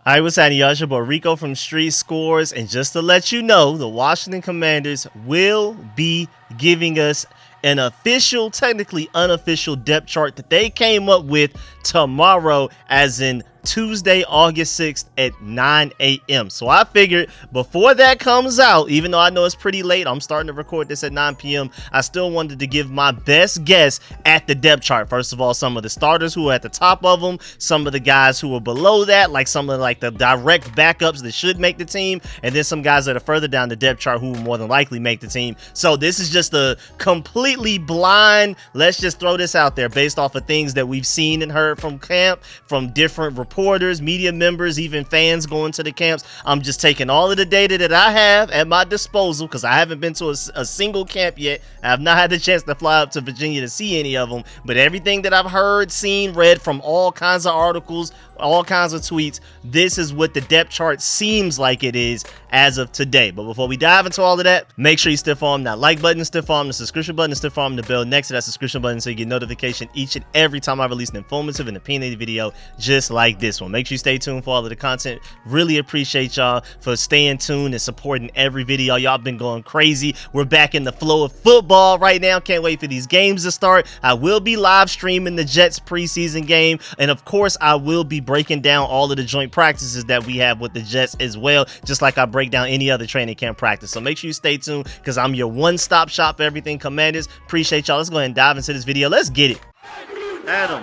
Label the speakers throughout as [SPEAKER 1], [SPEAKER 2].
[SPEAKER 1] Hi, what's happening, y'all? It's your boy Rico from RicoScores, and just to let you know, the Washington Commanders will be giving us an official, technically unofficial depth chart that they came up with tomorrow, as in Tuesday, August 6th at 9 a.m. So I figured before that comes out, even though I know it's pretty late, I'm starting to record this at 9 p.m. I still wanted to give my best guess at the depth chart. First of all, some of the starters who are at the top of them, some of the guys who are below that, like some of the direct backups that should make the team, and then some guys that are further down the depth chart who will more than likely make the team. So this is just a completely blind, let's just throw this out there based off of things that we've seen and heard from camp, from different reporters, media members, even fans going to the camps. I'm just taking all of the data that I have at my disposal, because I haven't been to a single camp yet. I have not had the chance to fly up to Virginia to see any of them, but everything that I've heard, seen, read from all kinds of articles, all kinds of tweets, this is what the depth chart seems like it is as of today. But before we dive into all of that, make sure you stiff arm that like button, stiff arm the subscription button, stiff arm the bell next to that subscription button so you get notification each and every time I release an informative and opinionated video just like this one. Make sure you stay tuned for all of the content. Really appreciate y'all for staying tuned and supporting every video. Y'all been going crazy. We're back in the flow of football right now. Can't wait for these games to start. I will be live streaming the Jets preseason game, and of course I will be breaking down all of the joint practices that we have with the Jets as well, just like I break down any other training camp practice. So make sure you stay tuned, because I'm your one-stop shop for everything Commanders. Appreciate y'all. Let's go ahead and dive into this video. Let's get it. Adam.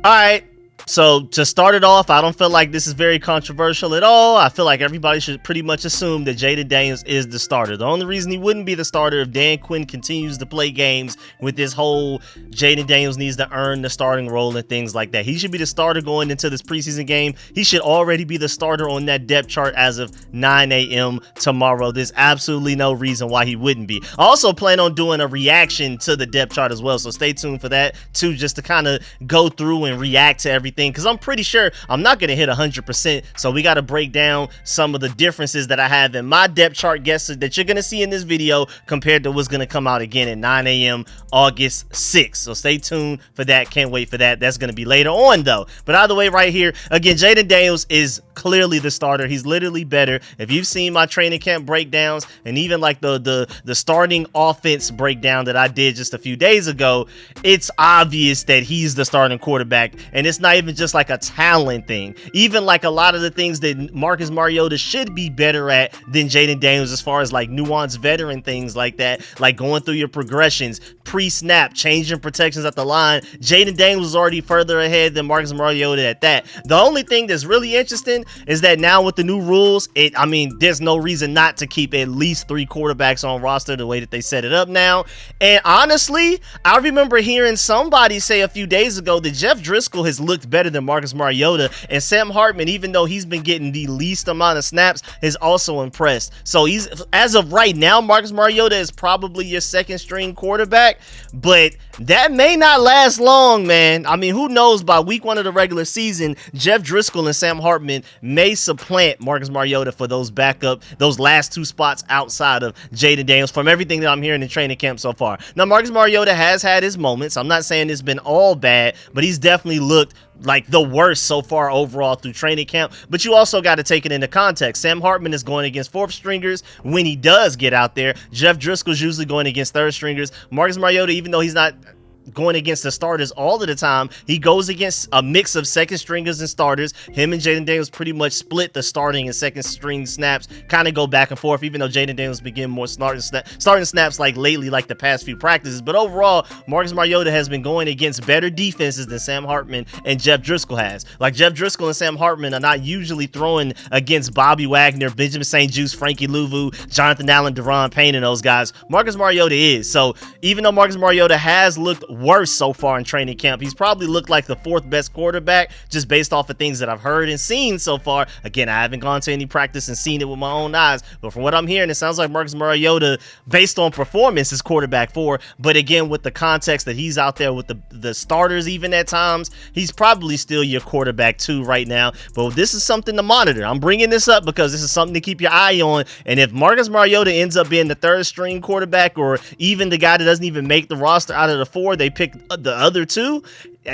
[SPEAKER 1] All right, so to start it off, I don't feel like this is very controversial at all. I feel like everybody should pretty much assume that Jaden Daniels is the starter. The only reason he wouldn't be the starter if Dan Quinn continues to play games with this whole Jaden Daniels needs to earn the starting role and things like that. He should be the starter going into this preseason game. He should already be the starter on that depth chart as of 9 a.m. tomorrow. There's absolutely no reason why he wouldn't be. I also plan on doing a reaction to the depth chart as well, so stay tuned for that too, just to kind of go through and react to everything, because I'm pretty sure I'm not going to hit 100%, so we got to break down some of the differences that I have in my depth chart guesses that you're going to see in this video compared to what's going to come out again at 9 a.m. August 6th. So stay tuned for that. Can't wait for that. That's going to be later on though. But either way, right here, again, Jaden Daniels is clearly the starter. He's literally better. If you've seen my training camp breakdowns and even like the starting offense breakdown that I did just a few days ago, it's obvious that he's the starting quarterback, and it's not even just like a talent thing. Even like a lot of the things that Marcus Mariota should be better at than Jaden Daniels, as far as like nuanced veteran things like that, like going through your progressions, pre-snap, changing protections at the line. Jaden Daniels is already further ahead than Marcus Mariota at that. The only thing that's really interesting is that now with the new rules, there's no reason not to keep at least 3 quarterbacks on roster the way that they set it up now. And honestly, I remember hearing somebody say a few days ago that Jeff Driscoll has looked better than Marcus Mariota, and Sam Hartman, even though he's been getting the least amount of snaps, is also impressed. So he's, as of right now, Marcus Mariota is probably your second string quarterback, but that may not last long, man. I mean, who knows? By week 1 of the regular season, Jeff Driscoll and Sam Hartman may supplant Marcus Mariota for those last 2 spots outside of Jaden Daniels, from everything that I'm hearing in training camp so far. Now, Marcus Mariota has had his moments. I'm not saying it's been all bad, but he's definitely looked like the worst so far overall through training camp. But you also got to take it into context. Sam Hartman is going against 4th stringers when he does get out there. Jeff Driscoll's usually going against 3rd stringers. Marcus Mariota, even though he's not going against the starters all of the time, he goes against a mix of second stringers and starters. Him and Jaden Daniels pretty much split the starting and second string snaps, kind of go back and forth, even though Jaden Daniels begin more starting snaps like lately, like the past few practices. But overall, Marcus Mariota has been going against better defenses than Sam Hartman and Jeff Driscoll has. Like, Jeff Driscoll and Sam Hartman are not usually throwing against Bobby Wagner, Benjamin St-Juste, Frankie Louvu, Jonathan Allen, Deron Payne, and those guys. Marcus Mariota is. So even though Marcus Mariota has looked worst so far in training camp. He's probably looked like the 4th best quarterback just based off of things that I've heard and seen so far. Again, I haven't gone to any practice and seen it with my own eyes, but from what I'm hearing, it sounds like Marcus Mariota, based on performance, is quarterback 4. But again, with the context that he's out there with the starters even at times, he's probably still your quarterback 2 right now. But this is something to monitor. I'm bringing this up because this is something to keep your eye on. And if Marcus Mariota ends up being the 3rd string quarterback, or even the guy that doesn't even make the roster out of the 4, they pick the other 2,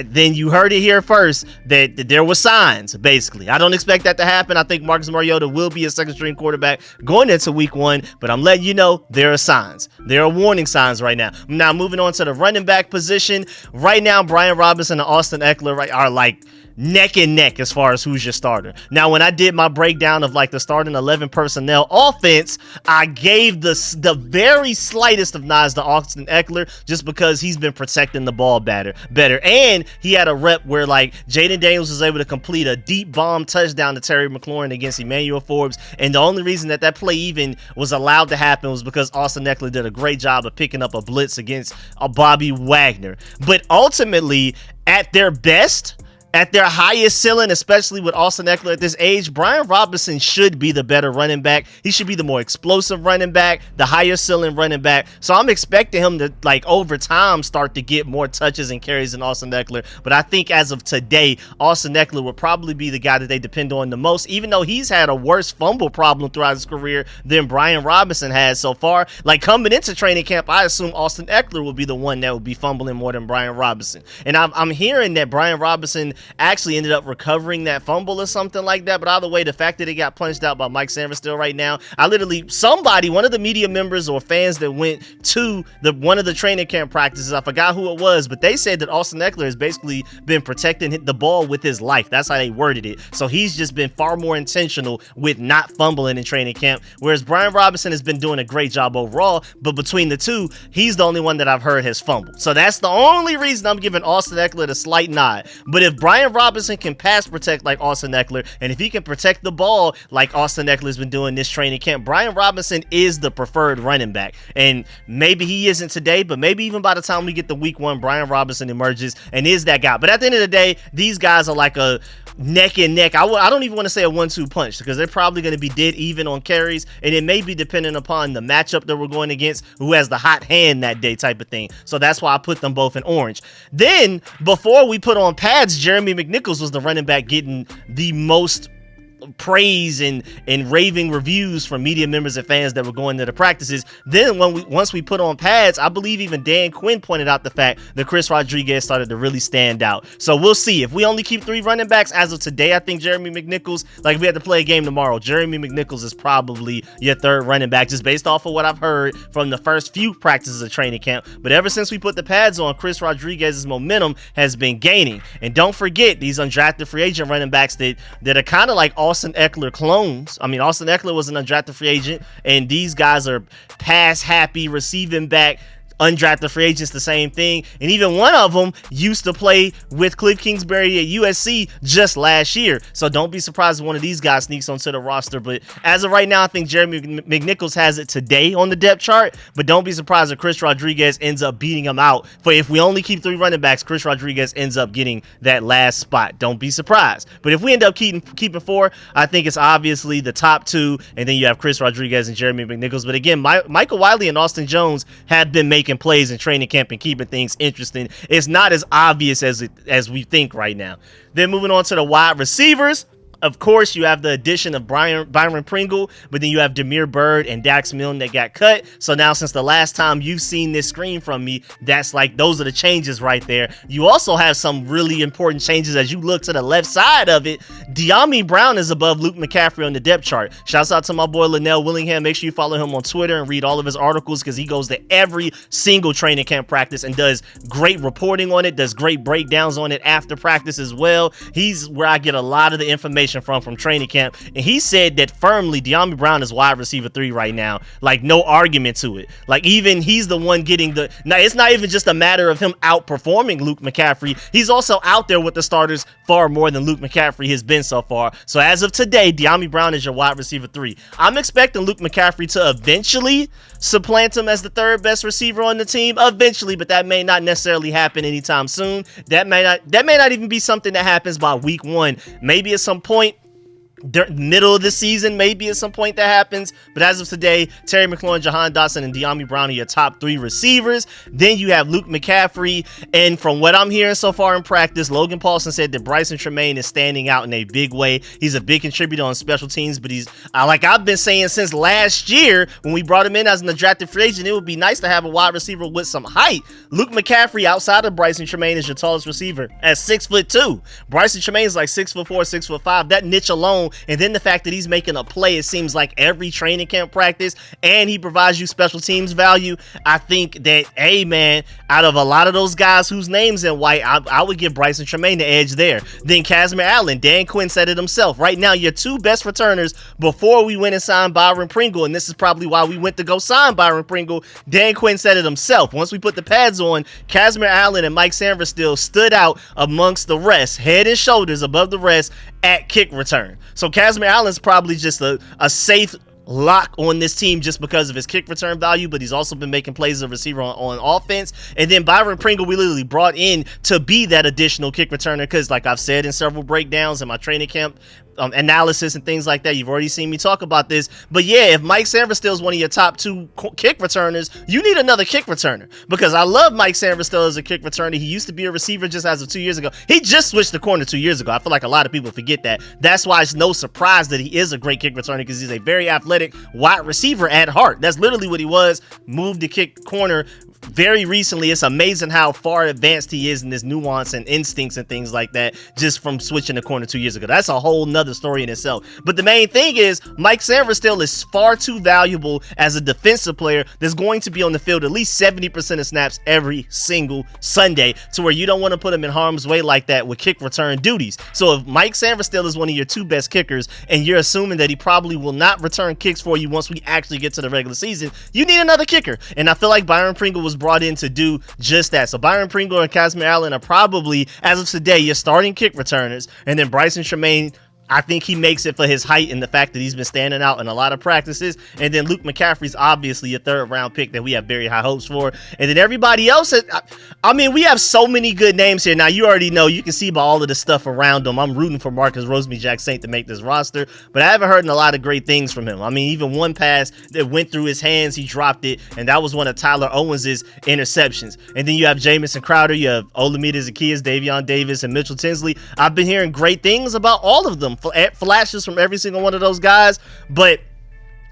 [SPEAKER 1] then you heard it here first that there were signs, basically. I don't expect that to happen. I think Marcus Mariota will be a 2nd string quarterback going into week 1, but I'm letting you know there are signs. There are warning signs right now. Now, moving on to the running back position. Right now, Brian Robinson and Austin Eckler are like neck and neck as far as who's your starter. Now, when I did my breakdown of like the starting 11 personnel offense, I gave the very slightest of nods to Austin Eckler just because he's been protecting the ball better. And he had a rep where like Jaden Daniels was able to complete a deep bomb touchdown to Terry McLaurin against Emmanuel Forbes. And the only reason that play even was allowed to happen was because Austin Eckler did a great job of picking up a blitz against Bobby Wagner. But ultimately, at their best, at their highest ceiling, especially with Austin Eckler at this age, Brian Robinson should be the better running back. He should be the more explosive running back, the higher ceiling running back. So I'm expecting him to, like, over time start to get more touches and carries than Austin Eckler. But I think as of today, Austin Eckler would probably be the guy that they depend on the most, even though he's had a worse fumble problem throughout his career than Brian Robinson has so far. Like, coming into training camp, I assume Austin Eckler will be the one that will be fumbling more than Brian Robinson. And I'm hearing that Brian Robinson actually ended up recovering that fumble or something like that. But either way, the fact that it got punched out by Mike Sanford still right now, one of the media members or fans that went to one of the training camp practices, I forgot who it was, but they said that Austin Eckler has basically been protecting the ball with his life. That's how they worded it. So he's just been far more intentional with not fumbling in training camp, whereas Brian Robinson has been doing a great job overall. But between the two, he's the only one that I've heard has fumbled. So that's the only reason I'm giving Austin Eckler the slight nod. But if Brian Robinson can pass protect like Austin Eckler, and if he can protect the ball like Austin Eckler has been doing this training camp, Brian Robinson is the preferred running back. And maybe he isn't today, but maybe even by the time we get to week 1, Brian Robinson emerges and is that guy. But at the end of the day, these guys are like a neck and neck. I don't even want to say a 1-2 punch, because they're probably going to be dead even on carries, and it may be dependent upon the matchup that we're going against, who has the hot hand that day type of thing. So that's why I put them both in orange. Then before we put on pads, Jeremy McNichols was the running back getting the most praise and raving reviews from media members and fans that were going to the practices. Then once we put on pads, I believe even Dan Quinn pointed out the fact that Chris Rodriguez started to really stand out. So we'll see. If we only keep 3 running backs as of today, I think Jeremy McNichols, like if we had to play a game tomorrow, Jeremy McNichols is probably your 3rd running back, just based off of what I've heard from the first few practices of training camp. But ever since we put the pads on, Chris Rodriguez's momentum has been gaining. And don't forget these undrafted free agent running backs that are kind of like Austin Eckler clones. I mean, Austin Eckler was an undrafted free agent, and these guys are pass happy, receiving back, undrafted free agents, the same thing. And even one of them used to play with Cliff Kingsbury at USC just last year. So don't be surprised if one of these guys sneaks onto the roster. But as of right now, I think Jeremy McNichols has it today on the depth chart. But don't be surprised if Chris Rodriguez ends up beating him out. For if we only keep 3 running backs, Chris Rodriguez ends up getting that last spot. Don't be surprised. But if we end up keeping 4, I think it's obviously the top 2. And then you have Chris Rodriguez and Jeremy McNichols. But again, Michael Wiley and Austin Jones have been making plays in training camp and keeping things interesting. It's not as obvious as we think right now. Then moving on to the wide receivers. Of course, you have the addition of Byron Pringle, but then you have Damiere Byrd and Dax Milne that got cut. So now, since the last time you've seen this screen from me, those are the changes right there. You also have some really important changes as you look to the left side of it. De'Ami Brown is above Luke McCaffrey on the depth chart. Shouts out to my boy Linnell Willingham. Make sure you follow him on Twitter and read all of his articles, because he goes to every single training camp practice and does great reporting on it, does great breakdowns on it after practice as well. He's where I get a lot of the information information from training camp, and he said that firmly De'Ami Brown is wide receiver 3 right now. Like, no argument to it. Like, even he's the one getting the. Now, it's not even just a matter of him outperforming Luke McCaffrey. He's also out there with the starters far more than Luke McCaffrey has been so far. So as of today, De'Ami Brown is your wide receiver 3. I'm expecting Luke McCaffrey to eventually supplant him as the third best receiver on the team. Eventually, but that may not necessarily happen anytime soon. That may not even be something that happens by week 1. Maybe at some point middle of the season, maybe at some point that happens. But as of today, Terry McLaurin, Jahan Dotson, and De'Ami Brown are your top 3 receivers. Then you have Luke McCaffrey, and from what I'm hearing so far in practice, Logan Paulson said that Bryson Tremaine is standing out in a big way. He's a big contributor on special teams, but he's like I've been saying since last year when we brought him in as an undrafted free agent, it would be nice to have a wide receiver with some height. Luke McCaffrey, outside of Bryson Tremaine, is your tallest receiver at 6'2". Bryson Tremaine is like 6'4", 6'5". That niche alone. And then the fact that he's making a play, it seems like every training camp practice, and he provides you special teams value. I think that, hey man, out of a lot of those guys whose names in white, I would give Bryson Tremaine the edge there. Then Kazmir Allen, Dan Quinn said it himself. Right now, your 2 best returners before we went and signed Byron Pringle, and this is probably why we went to go sign Byron Pringle. Dan Quinn said it himself. Once we put the pads on, Kazmir Allen and Mike Sanford still stood out amongst the rest, head and shoulders above the rest at kick return. So Kazmir Allen's probably just a safe lock on this team just because of his kick return value, but he's also been making plays as a receiver on offense. And then Byron Pringle, we literally brought in to be that additional kick returner because, like I've said in several breakdowns in my training camp analysis and things like that, you've already seen me talk about this. But yeah, if Mike Sanford is one of your top 2 kick returners, you need another kick returner, because I love Mike Sanford as a kick returner. He used to be a receiver just as of 2 years ago. He just switched the corner 2 years ago. I feel like a lot of people forget that. That's why it's no surprise that he is a great kick returner, because he's a very athletic wide receiver at heart. That's literally what he was. Moved to kick corner very recently. It's amazing how far advanced he is in this nuance and instincts and things like that just from switching the corner 2 years ago. That's a whole nother story in itself. But the main thing is Mike Sanford still is far too valuable as a defensive player that's going to be on the field at least 70% of snaps every single Sunday, to where you don't want to put him in harm's way like that with kick return duties. So if Mike Sanford still is one of your 2 best kickers, and you're assuming that he probably will not return kicks for you once we actually get to the regular season, you need another kicker. And I feel like Byron Pringle was brought in to do just that. So Byron Pringle and Kazmir Allen are probably, as of today, your starting kick returners. And then Bryson Tremaine, I think he makes it for his height and the fact that he's been standing out in a lot of practices. And then Luke McCaffrey's obviously a 3rd round pick that we have very high hopes for. And then everybody else, I mean, we have so many good names here. Now, you already know, you can see by all of the stuff around him, I'm rooting for Marcus Rosemy-Jacksaint to make this roster, but I haven't heard a lot of great things from him. I mean, even one pass that went through his hands, he dropped it, and that was one of Tyler Owens' interceptions. And then you have Jamison Crowder, you have Olamide Zaccheaus, Davion Davis, and Mitchell Tinsley. I've been hearing great things about all of them. Flashes from every single one of those guys, but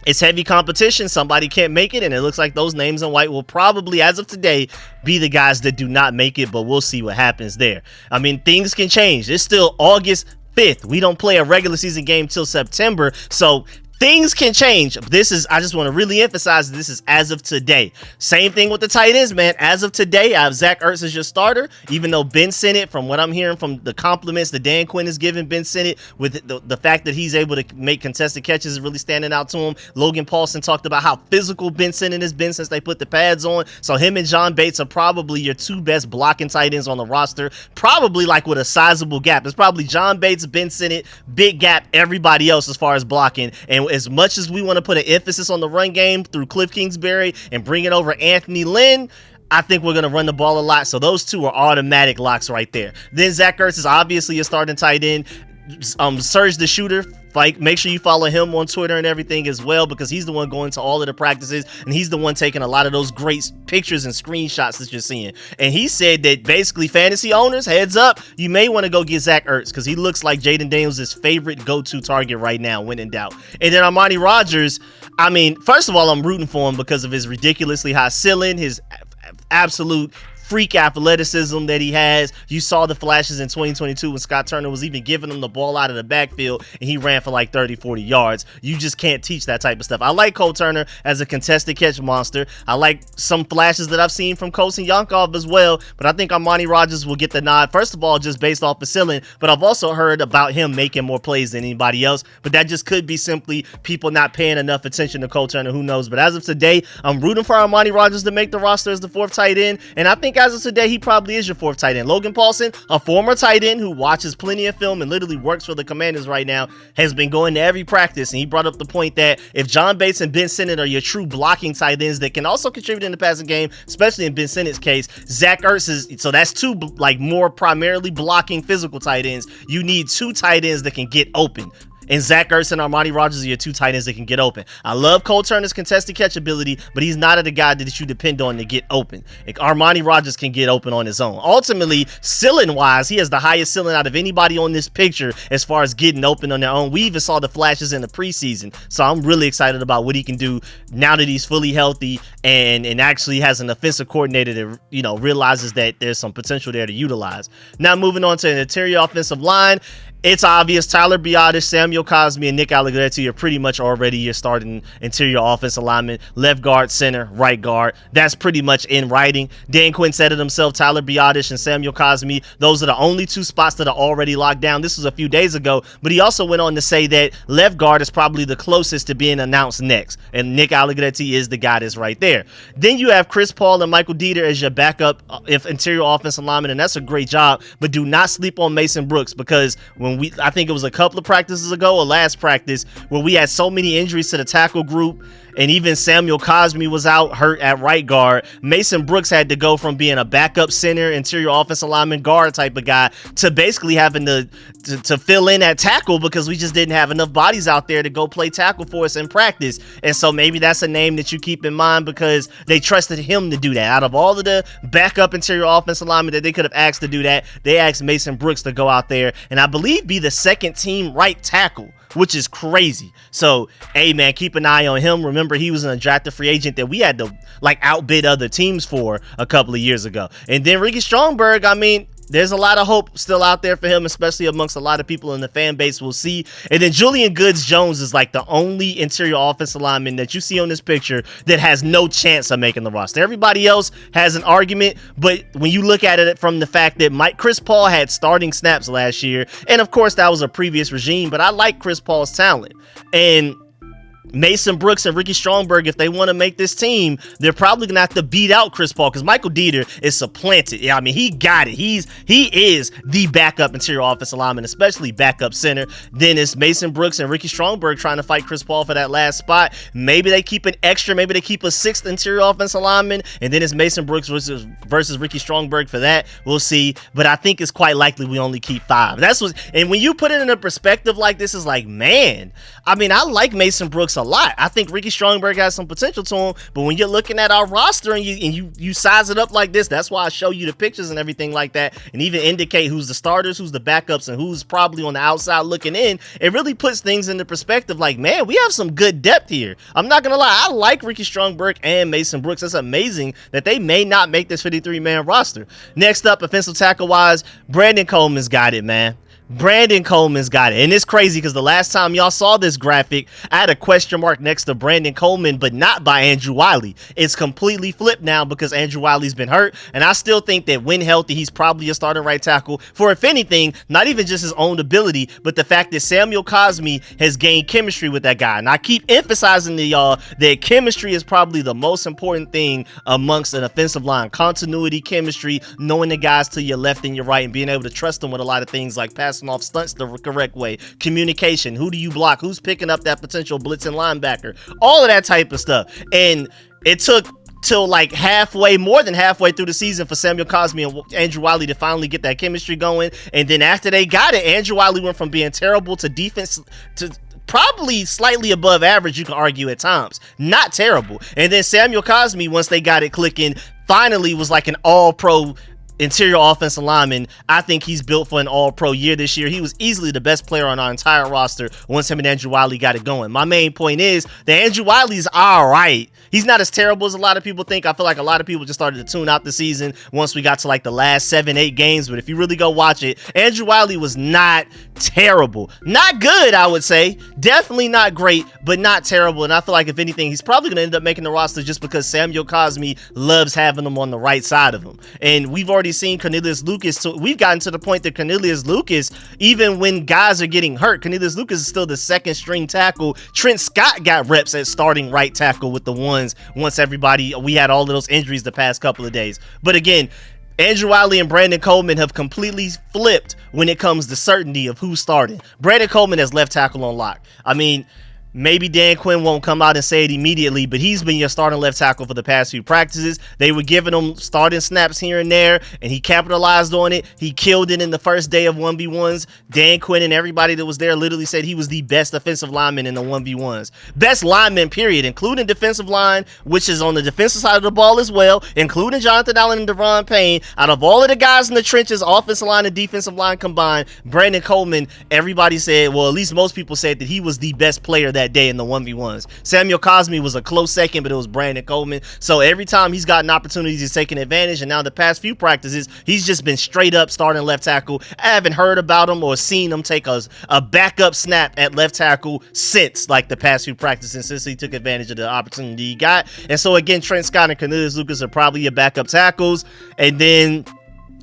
[SPEAKER 1] it's heavy competition. Somebody can't make it, and it looks like those names in white will probably, as of today, be the guys that do not make it, but we'll see what happens there. I mean, things can change. It's still August 5th. We don't play a regular season game till September, so things can change. I just want to really emphasize this is as of today. Same thing with the tight ends, man. As of today, I have Zach Ertz as your starter, even though Ben Sinnott, from what I'm hearing from the compliments that Dan Quinn is giving Ben Sinnott, with the fact that he's able to make contested catches is really standing out to him. Logan Paulson talked about how physical Ben Sinnott has been since they put the pads on. So him and John Bates are probably your 2 best blocking tight ends on the roster, probably like with a sizable gap. It's probably John Bates, Ben Sinnott, big gap, everybody else as far as blocking. And as much as we want to put an emphasis on the run game through Cliff Kingsbury and bringing over Anthony Lynn, I think we're going to run the ball a lot. So those 2 are automatic locks right there. Then Zach Ertz is obviously a starting tight end. Serge the Shooter, like, make sure you follow him on Twitter and everything as well, because he's the one going to all of the practices, and he's the one taking a lot of those great pictures and screenshots that you're seeing. And he said that basically, fantasy owners, heads up, you may want to go get Zach Ertz, because he looks like Jaden Daniels' favorite go-to target right now when in doubt. And then Armani Rogers, I mean, first of all, I'm rooting for him because of his ridiculously high ceiling, his absolute freak athleticism that he has. You saw the flashes in 2022 when Scott Turner was even giving him the ball out of the backfield and he ran for like 30-40 yards. You just can't teach that type of stuff. I like Cole Turner as a contested catch monster. I like some flashes that I've seen from Kosin Yankov as well, but I think Armani Rogers will get the nod, first of all, just based off the ceiling, but I've also heard about him making more plays than anybody else, but that just could be simply people not paying enough attention to Cole Turner. Who knows? But as of today, I'm rooting for Armani Rogers to make the roster as the 4th tight end, and I think as of today, he probably is your 4th tight end. Logan Paulson, a former tight end who watches plenty of film and literally works for the Commanders right now, has been going to every practice, and he brought up the point that if John Bates and Ben Sinnott are your true blocking tight ends that can also contribute in the passing game, especially in Ben Sinnott's case, Zach Ertz is, so that's 2 like more primarily blocking physical tight ends. You need 2 tight ends that can get open. And Zach Ertz and Armani Rogers are your 2 tight ends that can get open. I love Cole Turner's contested catch ability, but he's not the guy that you depend on to get open. Like Armani Rogers can get open on his own. Ultimately, ceiling-wise, he has the highest ceiling out of anybody on this picture as far as getting open on their own. We even saw the flashes in the preseason, so I'm really excited about what he can do now that he's fully healthy and actually has an offensive coordinator that, you know, realizes that there's some potential there to utilize. Now moving on to an interior offensive line. It's obvious Tyler Biadasz, Samuel Cosmi, and Nick Allegretti are pretty much already your starting interior offensive linemen. Left guard, center, right guard. That's pretty much in writing. Dan Quinn said it himself, Tyler Biadasz and Samuel Cosmi, those are the only 2 spots that are already locked down. This was a few days ago, but he also went on to say that left guard is probably the closest to being announced next, and Nick Allegretti is the guy that's right there. Then you have Chris Paul and Michael Dieter as your backup interior offensive lineman, and that's a great job, but do not sleep on Mason Brooks, because when I think it was a couple of practices ago or last practice where we had so many injuries to the tackle group, and even Samuel Cosmi was out hurt at right guard. Mason Brooks had to go from being a backup center, interior offensive lineman, guard type of guy to basically having to fill in at tackle because we just didn't have enough bodies out there to go play tackle for us in practice. And so maybe that's a name that you keep in mind because they trusted him to do that. Out of all of the backup interior offensive linemen that they could have asked to do that, they asked Mason Brooks to go out there and I believe be the 2nd team right tackle, which is crazy. So, hey man, keep an eye on him. Remember, he was an undrafted free agent that we had to like outbid other teams for a couple of years ago. And then Ricky Stromberg, I mean, there's a lot of hope still out there for him, especially amongst a lot of people in the fan base. We'll see. And then Julian Goods-Jones is like the only interior offensive lineman that you see on this picture that has no chance of making the roster. Everybody else has an argument, but when you look at it from the fact that Chris Paul had starting snaps last year, and of course that was a previous regime, but I like Chris Paul's talent. And Mason Brooks and Ricky Stromberg, if they want to make this team, they're probably gonna have to beat out Chris Paul because Michael Dieter is supplanted. Yeah, I mean, he got it. He is the backup interior offensive lineman, especially backup center. Then it's Mason Brooks and Ricky Stromberg trying to fight Chris Paul for that last spot. Maybe they keep an extra, maybe they keep a 6th interior offensive lineman, and then it's Mason Brooks versus Ricky Stromberg for that. We'll see. But I think it's quite likely we only keep 5. And when you put it in a perspective like this, is like, man, I mean, I like Mason Brooks a lot. I think Ricky Stromberg has some potential to him, but when you're looking at our roster and you size it up like this, that's why I show you the pictures and everything like that, and even indicate who's the starters, who's the backups, and who's probably on the outside looking in. It really puts things into perspective. Like, man, we have some good depth here. I'm not gonna lie, I like Ricky Stromberg and Mason Brooks. It's amazing that they may not make this 53-man roster. Next up, offensive tackle wise, Brandon Coleman's got it, man. Brandon Coleman's got it. And it's crazy because the last time y'all saw this graphic, I had a question mark next to Brandon Coleman, but not by Andrew Wiley. It's completely flipped now because Andrew Wiley's been hurt. And I still think that when healthy, he's probably a starting right tackle for, if anything, not even just his own ability, but the fact that Samuel Cosmi has gained chemistry with that guy. And I keep emphasizing to y'all that chemistry is probably the most important thing amongst an offensive line. Continuity, chemistry, knowing the guys to your left and your right, and being able to trust them with a lot of things like passing off stunts the correct way, communication, who do you block, who's picking up that potential blitzing linebacker, all of that type of stuff. And it took till like more than halfway through the season for Samuel Cosmi and Andrew Wiley to finally get that chemistry going. And then after they got it, Andrew Wiley went from being terrible to defense to probably slightly above average, you can argue at times. Not terrible. And then Samuel Cosmi, once they got it clicking, finally was like an all-pro interior offensive lineman. I think he's built for an all-pro year this year. He was easily the best player on our entire roster once him and Andrew Wiley got it going. My main point is that Andrew Wiley's all right. He's not as terrible as a lot of people think. I feel like a lot of people just started to tune out the season once we got to like the last 7-8 games. But if you really go watch it, Andrew Wiley was not terrible. Not good, I would say. Definitely not great, but not terrible. And I feel like if anything, he's probably going to end up making the roster just because Samuel Cosme loves having him on the right side of him. And we've already seen Cornelius Lucas. So we've gotten to the point that Cornelius Lucas, even when guys are getting hurt, Cornelius Lucas is still the second string tackle. Trent Scott got reps at starting right tackle with the ones once we had all of those injuries the past couple of days. But again, Andrew Wiley and Brandon Coleman have completely flipped when it comes to certainty of who's starting. Brandon Coleman has left tackle on lock. I mean, maybe Dan Quinn won't come out and say it immediately, but he's been your starting left tackle for the past few practices. They were giving him starting snaps here and there, and he capitalized on it. He killed it in the first day of 1v1s. Dan Quinn and everybody that was there literally said he was the best offensive lineman in the 1v1s. Best lineman, period, including defensive line, which is on the defensive side of the ball as well, including Jonathan Allen and Deron Payne. Out of all of the guys in the trenches, offensive line and defensive line combined, Brandon Coleman, everybody said, well, at least most people said that he was the best player that day in the 1v1s. Samuel Cosme was a close second, but it was Brandon Coleman. So every time he's gotten opportunities, he's taking advantage, and now the past few practices, he's just been straight up starting left tackle. I haven't heard about him or seen him take a backup snap at left tackle since like the past few practices, since he took advantage of the opportunity he got. And so again, Trent Scott and Cornelius Lucas are probably your backup tackles, and then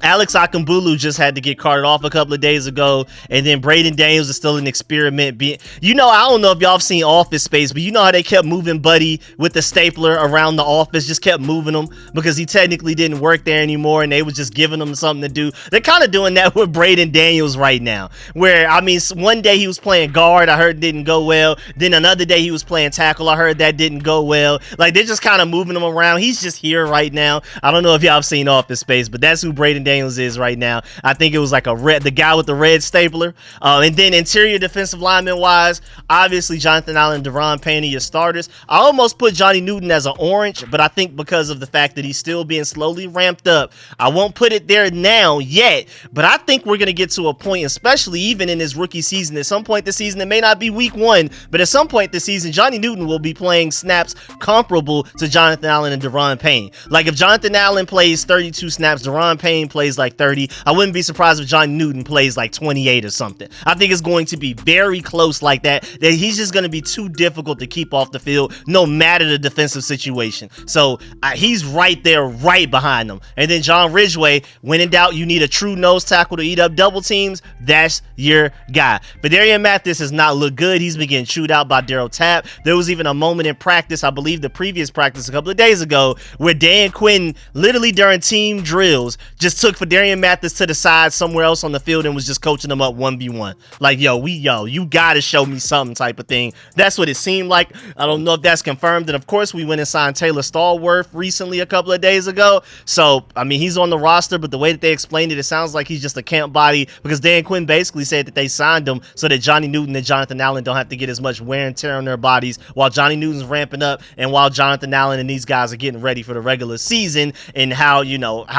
[SPEAKER 1] Alex Akambulu just had to get carted off a couple of days ago, and then Braden Daniels is still an experiment. I don't know if y'all have seen Office Space, but you know how they kept moving Buddy with the stapler around the office, just kept moving him because he technically didn't work there anymore, and they was just giving him something to do. They're kind of doing that with Braden Daniels right now, where, I mean, one day he was playing guard, I heard it didn't go well. Then another day he was playing tackle, I heard that didn't go well. Like, they're just kind of moving him around. He's just here right now. I don't know if y'all have seen Office Space, but that's who Braden Daniels is right now. I think it was like the guy with the red stapler. And then interior defensive lineman wise, obviously Jonathan Allen and Deron Payne are your starters. I almost put Johnny Newton as an orange, but I think because of the fact that he's still being slowly ramped up, I won't put it there now yet, but I think we're going to get to a point, especially even in his rookie season, at some point this season, it may not be week 1, but at some point this season, Johnny Newton will be playing snaps comparable to Jonathan Allen and Deron Payne. Like, if Jonathan Allen plays 32 snaps, Deron Payne plays like 30. I wouldn't be surprised if John Newton plays like 28 or something. I think it's going to be very close like that he's just going to be too difficult to keep off the field no matter the defensive situation. So he's right there, right behind them. And then John Ridgway, when in doubt, you need a true nose tackle to eat up double teams. That's your guy. Vidarian Mathis has not looked good. He's been getting chewed out by Daryl Tapp. There was even a moment in practice, I believe the previous practice a couple of days ago, where Dan Quinn literally during team drills just took Vidarian Mathis to the side somewhere else on the field and was just coaching them up 1v1. Like, you gotta show me something type of thing. That's what it seemed like. I don't know if that's confirmed. And of course, we went and signed Taylor Stallworth recently a couple of days ago. So, I mean, he's on the roster, but the way that they explained it, it sounds like he's just a camp body, because Dan Quinn basically said that they signed him so that Johnny Newton and Jonathan Allen don't have to get as much wear and tear on their bodies while Johnny Newton's ramping up and while Jonathan Allen and these guys are getting ready for the regular season, and how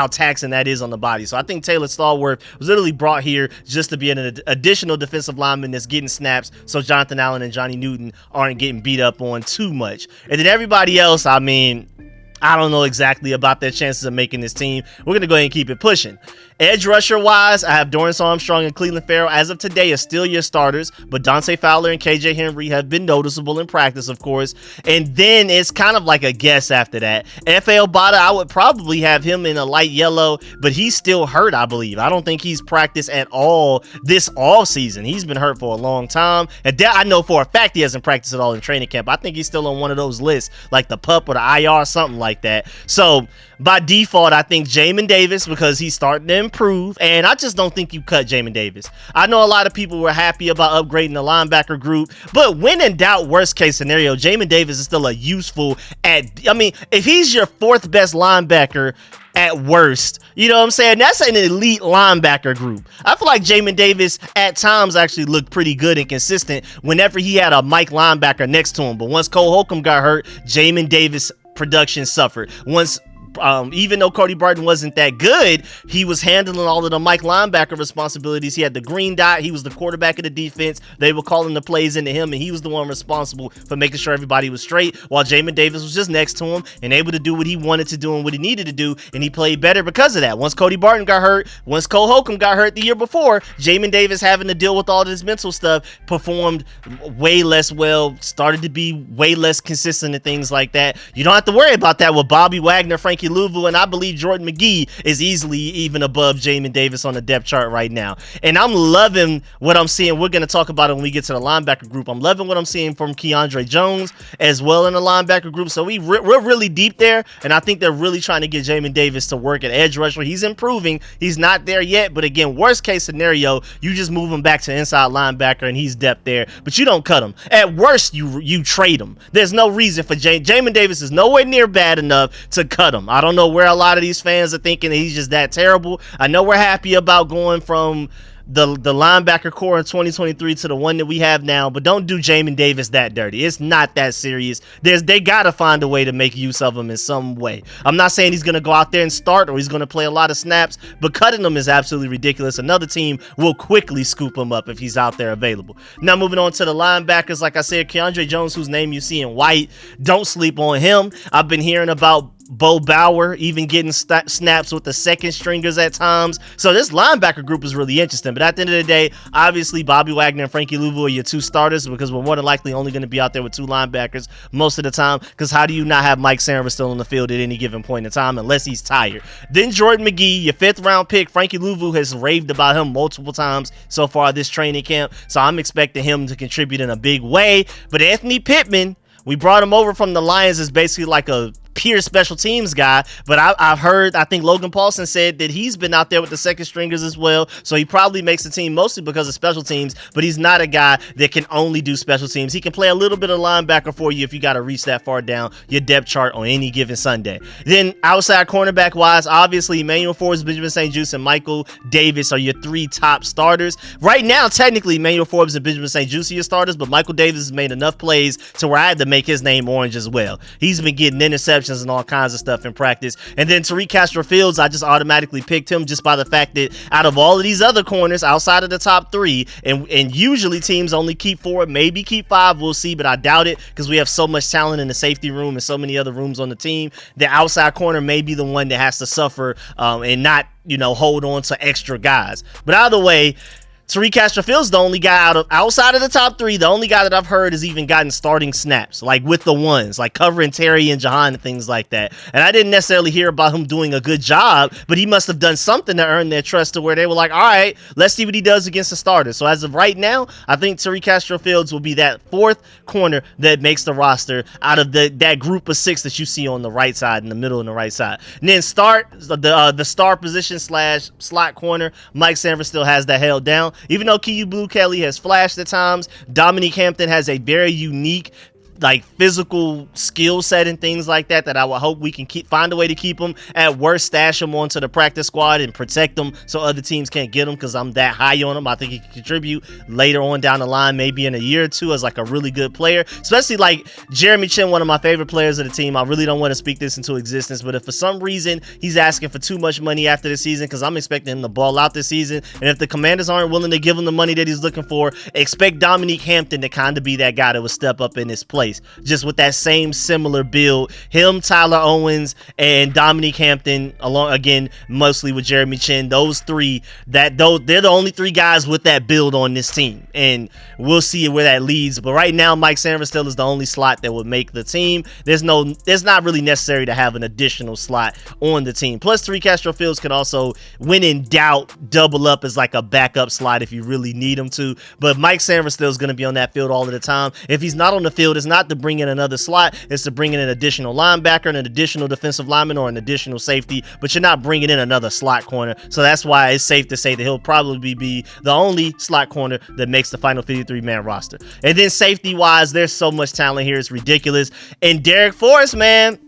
[SPEAKER 1] taxing that is on the body. So I think Taylor Stallworth was literally brought here just to be an additional defensive lineman that's getting snaps so Jonathan Allen and Johnny Newton aren't getting beat up on too much. And then everybody else, I mean, I don't know exactly about their chances of making this team. We're going to go ahead and keep it pushing. Edge rusher wise, I have Dorrance Armstrong and Cleveland Farrell as of today are still your starters, but Dante Fowler and KJ Henry have been noticeable in practice, of course. And then it's kind of like a guess after that. F.A. Obata, I would probably have him in a light yellow, but he's still hurt, I believe. I don't think he's practiced at all this all season. He's been hurt for a long time. And that I know for a fact he hasn't practiced at all in training camp. I think he's still on one of those lists, like the PUP or the IR, something like that. So by default, I think Jamin Davis, because he's starting to improve, and I just don't think you cut Jamin Davis. I know a lot of people were happy about upgrading the linebacker group, but when in doubt, worst case scenario, Jamin Davis is still a useful if he's your 4th best linebacker at worst, you know what I'm saying? That's an elite linebacker group. I feel like Jamin Davis at times actually looked pretty good and consistent whenever he had a Mike linebacker next to him. But once Cole Holcomb got hurt, Jamin Davis production suffered. Once even though Cody Barton wasn't that good, he was handling all of the Mike linebacker responsibilities. He had the green dot. He was the quarterback of the defense. They were calling the plays into him, and he was the one responsible for making sure everybody was straight, while Jamin Davis was just next to him and able to do what he wanted to do and what he needed to do, and he played better because of that. Once Cody Barton got hurt, once Cole Holcomb got hurt the year before, Jamin Davis, having to deal with all this mental stuff, performed way less well, started to be way less consistent and things like that. You don't have to worry about that with Bobby Wagner, Frankie Louvu, and I believe Jordan McGee is easily even above Jamin Davis on the depth chart right now. And I'm loving what I'm seeing. We're going to talk about it when we get to the linebacker group. I'm loving what I'm seeing from Keandre Jones as well in the linebacker group. So we're really deep there, and I think they're really trying to get Jamin Davis to work at edge rusher. He's improving. He's not there yet, but again, worst case scenario, you just move him back to inside linebacker and he's depth there, but you don't cut him. At worst, you trade him. There's no reason for Jamin Davis is nowhere near bad enough to cut him. I don't know where a lot of these fans are thinking that he's just that terrible. I know we're happy about going from the linebacker core in 2023 to the one that we have now, but don't do Jamin Davis that dirty. It's not that serious. They got to find a way to make use of him in some way. I'm not saying he's going to go out there and start or he's going to play a lot of snaps, but cutting him is absolutely ridiculous. Another team will quickly scoop him up if he's out there available. Now moving on to the linebackers, like I said, Keandre Jones, whose name you see in white, don't sleep on him. I've been hearing about Bo Bauer even getting snaps with the second stringers at times. So this linebacker group is really interesting. But at the end of the day, obviously Bobby Wagner and Frankie Louvu are your two starters, because we're more than likely only going to be out there with two linebackers most of the time, because how do you not have Mike Sanford still on the field at any given point in time unless he's tired? Then Jordan McGee, your 5th round pick. Frankie Louvu has raved about him multiple times so far this training camp, so I'm expecting him to contribute in a big way. But Anthony Pittman, we brought him over from the Lions as basically like a pure special teams guy, but I've heard, I think Logan Paulson said that he's been out there with the second stringers as well, so he probably makes the team mostly because of special teams, but he's not a guy that can only do special teams. He can play a little bit of linebacker for you if you got to reach that far down your depth chart on any given Sunday. Then outside cornerback wise, obviously Emmanuel Forbes, Benjamin St-Juste, and Michael Davis are your 3 top starters. Right now, technically, Emmanuel Forbes and Benjamin St-Juste are your starters, but Michael Davis has made enough plays to where I had to make his name orange as well. He's been getting interceptions and all kinds of stuff in practice. And then Tariq Castro-Fields, I just automatically picked him just by the fact that out of all of these other corners outside of the top 3, and usually teams only keep 4, maybe keep 5, we'll see, but I doubt it, because we have so much talent in the safety room and so many other rooms on the team. The outside corner may be the one that has to suffer and not, hold on to extra guys. But either way, Tariq Castro-Fields, the only guy outside of the top 3, the only guy that I've heard has even gotten starting snaps, like with the ones, like covering Terry and Jahan and things like that. And I didn't necessarily hear about him doing a good job, but he must have done something to earn their trust to where they were like, all right, let's see what he does against the starters. So as of right now, I think Tariq Castro-Fields will be that 4th corner that makes the roster out of that group of 6 that you see on the right side, in the middle and the right side. And then the star position / slot corner, Mike Sanford still has that held down. Even though Kiyu Blue Kelly has flashed at times, Dominique Hampton has a very unique physical skill set and things like that I will hope we can find a way to keep him. At worst, stash him onto the practice squad and protect him so other teams can't get him, because I'm that high on him. I think he can contribute later on down the line, maybe in a year or two, as like a really good player, especially like Jeremy Chin, one of my favorite players of the team. I really don't want to speak this into existence, but if for some reason he's asking for too much money after the season, because I'm expecting him to ball out this season, and if the Commanders aren't willing to give him the money that he's looking for, expect Dominique Hampton to kind of be that guy that would step up in his place. Just with that same similar build, him, Tyler Owens, and Dominique Hampton, along again mostly with Jeremy Chin. Those 3, they're the only 3 guys with that build on this team, and we'll see where that leads. But right now, Mike Sanford still is the only slot that would make the team. There's not really necessary to have an additional slot on the team. Plus, Tariq Castro-Fields can also, when in doubt, double up as like a backup slot if you really need him to. But Mike Sanford still is going to be on that field all of the time. If he's not on the field, it's not to bring in another slot, it's to bring in an additional linebacker, an additional defensive lineman, or an additional safety, but you're not bringing in another slot corner. So that's why it's safe to say that he'll probably be the only slot corner that makes the final 53-man roster. And then safety wise, there's so much talent here, it's ridiculous. And Derek Forrest, man,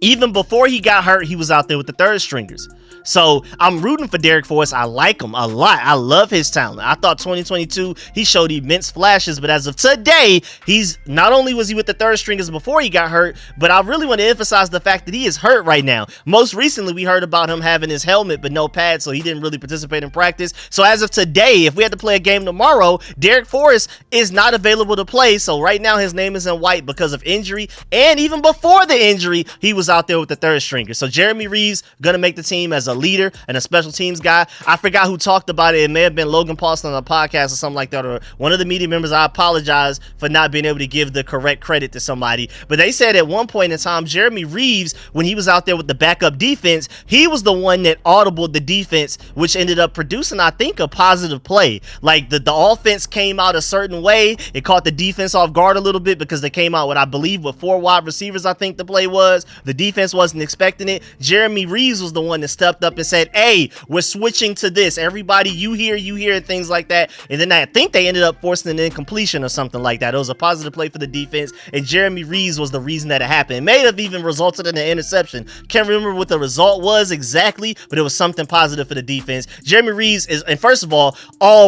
[SPEAKER 1] even before he got hurt, he was out there with the 3rd stringers. So I'm rooting for Derek Forrest. I like him a lot. I love his talent. I thought 2022 he showed immense flashes, but as of today, he's not only was he with the third stringers before he got hurt, but I really want to emphasize the fact that he is hurt right now. Most recently, we heard about him having his helmet but no pad, so he didn't really participate in practice. So as of today, if we had to play a game tomorrow, Derek Forrest is not available to play. So right now his name is in white because of injury, and even before the injury, he was out there with the third stringer. So Jeremy Reeves gonna make the team as a leader and a special teams guy. I forgot who talked about it. It may have been Logan Paulson on a podcast or something like that, or one of the media members. I apologize for not being able to give the correct credit to somebody, but they said at one point in time, Jeremy Reeves, when he was out there with the backup defense, he was the one that audibled the defense, which ended up producing, I think, a positive play. Like the offense came out a certain way. It caught the defense off guard a little bit because they came out with, I believe, with 4 wide receivers. I think the play was. The defense wasn't expecting it. Jeremy Reeves was the one that stepped up and said, hey, we're switching to this. Everybody, you hear, and things like that. And then I think they ended up forcing an incompletion or something like that. It was a positive play for the defense, and Jeremy Reeves was the reason that it happened. It may have even resulted in an interception. Can't remember what the result was exactly, but it was something positive for the defense. Jeremy Reeves is, and first of all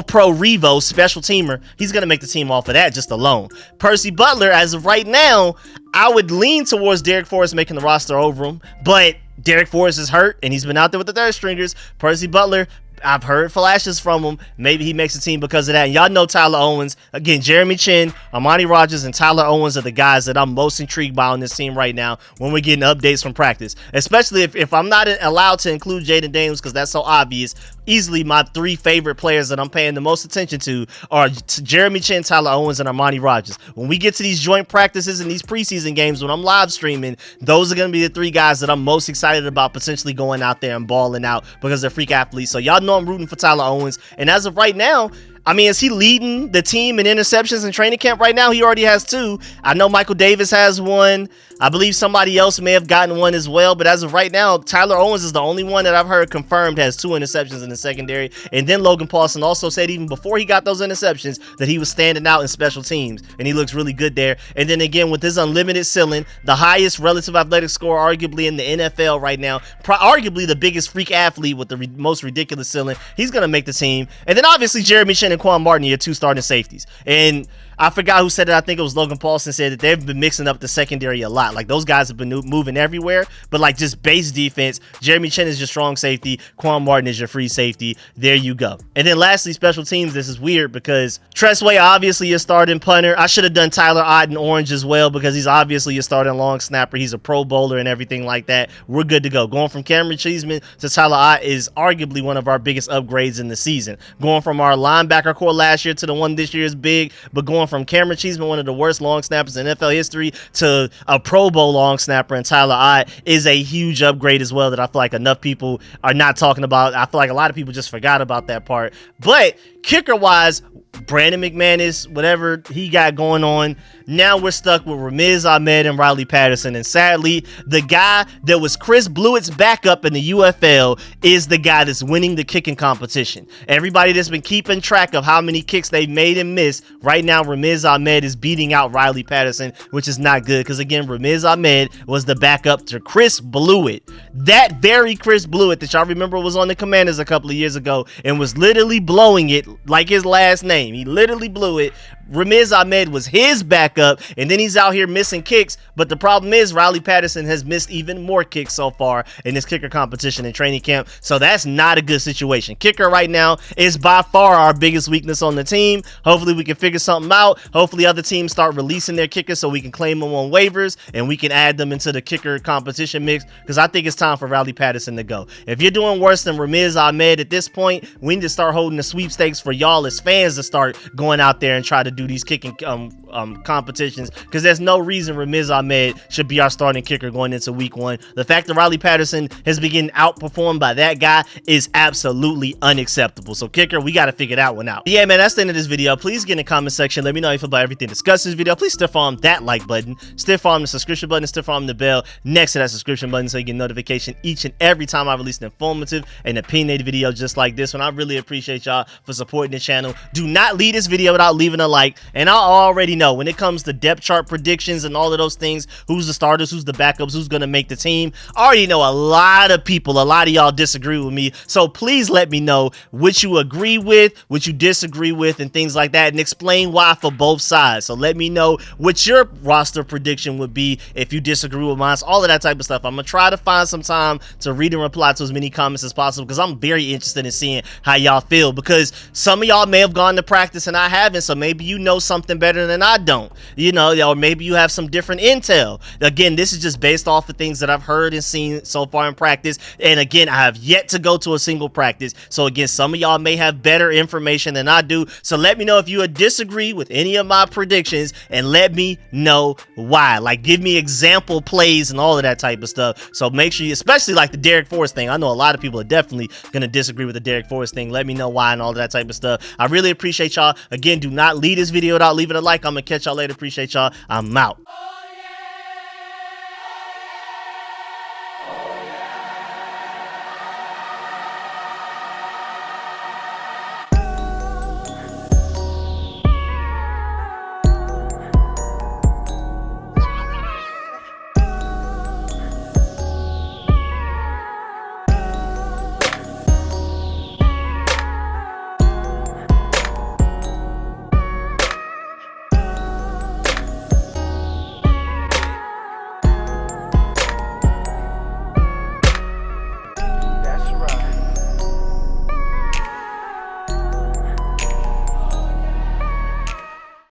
[SPEAKER 1] pro Revo, special teamer. He's going to make the team off of that just alone. Percy Butler, as of right now, I would lean towards Derek Forrest making the roster over him, but Derek Forrest is hurt, and he's been out there with the third stringers. Percy Butler, I've heard flashes from him. Maybe he makes the team because of that. And y'all know Tyler Owens. Again, Jeremy Chin, Armani Rogers, and Tyler Owens are the guys that I'm most intrigued by on this team right now when we're getting updates from practice. Especially if I'm not allowed to include Jaden Daniels because that's so obvious. Easily my 3 favorite players that I'm paying the most attention to are Jeremy Chin, Tyler Owens, and Armani Rogers. When we get to these joint practices and these preseason games, when I'm live streaming, those are going to be the 3 guys that I'm most excited about potentially going out there and balling out because they're freak athletes. So y'all know I'm rooting for Tyler Owens. And as of right now, I mean, is he leading the team in interceptions in training camp right now? He already has 2. I know Michael Davis has 1. I believe somebody else may have gotten 1 as well. But as of right now, Tyler Owens is the only one that I've heard confirmed has 2 interceptions in the secondary. And then Logan Paulson also said even before he got those interceptions that he was standing out in special teams. And he looks really good there. And then again, with his unlimited ceiling, the highest relative athletic score arguably in the NFL right now, arguably the biggest freak athlete with the most ridiculous ceiling, he's going to make the team. And then obviously Jeremy Chin and Quan Martin are your 2 starting safeties. And I forgot who said it. I think it was Logan Paulson said that they've been mixing up the secondary a lot. Like those guys have been moving everywhere, but like just base defense, Jeremy Chin is your strong safety. Quan Martin is your free safety. There you go. And then lastly, special teams. This is weird because Tressway obviously your starting punter. I should have done Tyler Ott in orange as well because he's obviously your starting long snapper. He's a pro bowler and everything like that. We're good to go. Going from Cameron Cheeseman to Tyler Ott is arguably one of our biggest upgrades in the season. Going from our linebacker core last year to the one this year is big, but going from Cameron Cheeseman, one of the worst long snappers in NFL history, to a Pro Bowl long snapper in Tyler Ott is a huge upgrade as well that I feel like enough people are not talking about. I feel like a lot of people just forgot about that part. But kicker-wise, Brandon McManus, whatever he got going on, now we're stuck with Ramiz Ahmed and Riley Patterson. And sadly, the guy that was Chris Blewett's backup in the UFL is the guy that's winning the kicking competition. Everybody that's been keeping track of how many kicks they've made and missed, right now Ramiz Ahmed is beating out Riley Patterson, which is not good because, again, Ramiz Ahmed was the backup to Chris Blewett. That very Chris Blewett that y'all remember was on the Commanders a couple of years ago and was literally blowing it like his last name. He literally blew it. Ramiz Ahmed was his backup, and then he's out here missing kicks. But the problem is Riley Patterson has missed even more kicks so far in this kicker competition in training camp. So that's not a good situation. Kicker right now is by far our biggest weakness on the team. Hopefully we can figure something out. Hopefully other teams start releasing their kickers so we can claim them on waivers and we can add them into the kicker competition mix, because I think it's time for Riley Patterson to go. If you're doing worse than Ramiz Ahmed at this point, we need to start holding the sweepstakes for y'all as fans to start going out there and try to do these kicking competitions, because there's no reason Ramiz Ahmed should be our starting kicker going into week 1. The fact that Riley Patterson has been getting outperformed by that guy is absolutely unacceptable. So kicker, we got to figure that one out. Yeah, man, that's the end of this video. Please get in the comment section. Let me know how you feel about everything discussed in this video. Please stiff arm that like button, stiff arm the subscription button, stiff arm the bell next to that subscription button so you get notification each and every time I release an informative and opinionated video just like this one. I really appreciate y'all for supporting the channel. Do not not leave this video without leaving a like. And I already know when it comes to depth chart predictions and all of those things, who's the starters, who's the backups, who's going to make the team. I already know a lot of people, a lot of y'all disagree with me. So please let me know what you agree with, what you disagree with, and things like that, and explain why for both sides. So let me know what your roster prediction would be if you disagree with mine. All of that type of stuff. I'm going to try to find some time to read and reply to as many comments as possible, because I'm very interested in seeing how y'all feel, because some of y'all may have gone to practice and I haven't, so maybe you know something better than I don't, you know, or maybe you have some different intel. Again, this is just based off of things that I've heard and seen so far in practice, and again, I have yet to go to a single practice. So again, some of y'all may have better information than I do, so let me know if you would disagree with any of my predictions, and let me know why. Like, give me example plays and all of that type of stuff. So make sure you, especially like the Derek Forrest thing, I know a lot of people are definitely gonna disagree with the Derek Forrest thing. Let me know why and all of that type of stuff. I really appreciate y'all. Again, do not leave this video without leaving a like. I'm gonna catch y'all later. Appreciate y'all. I'm out.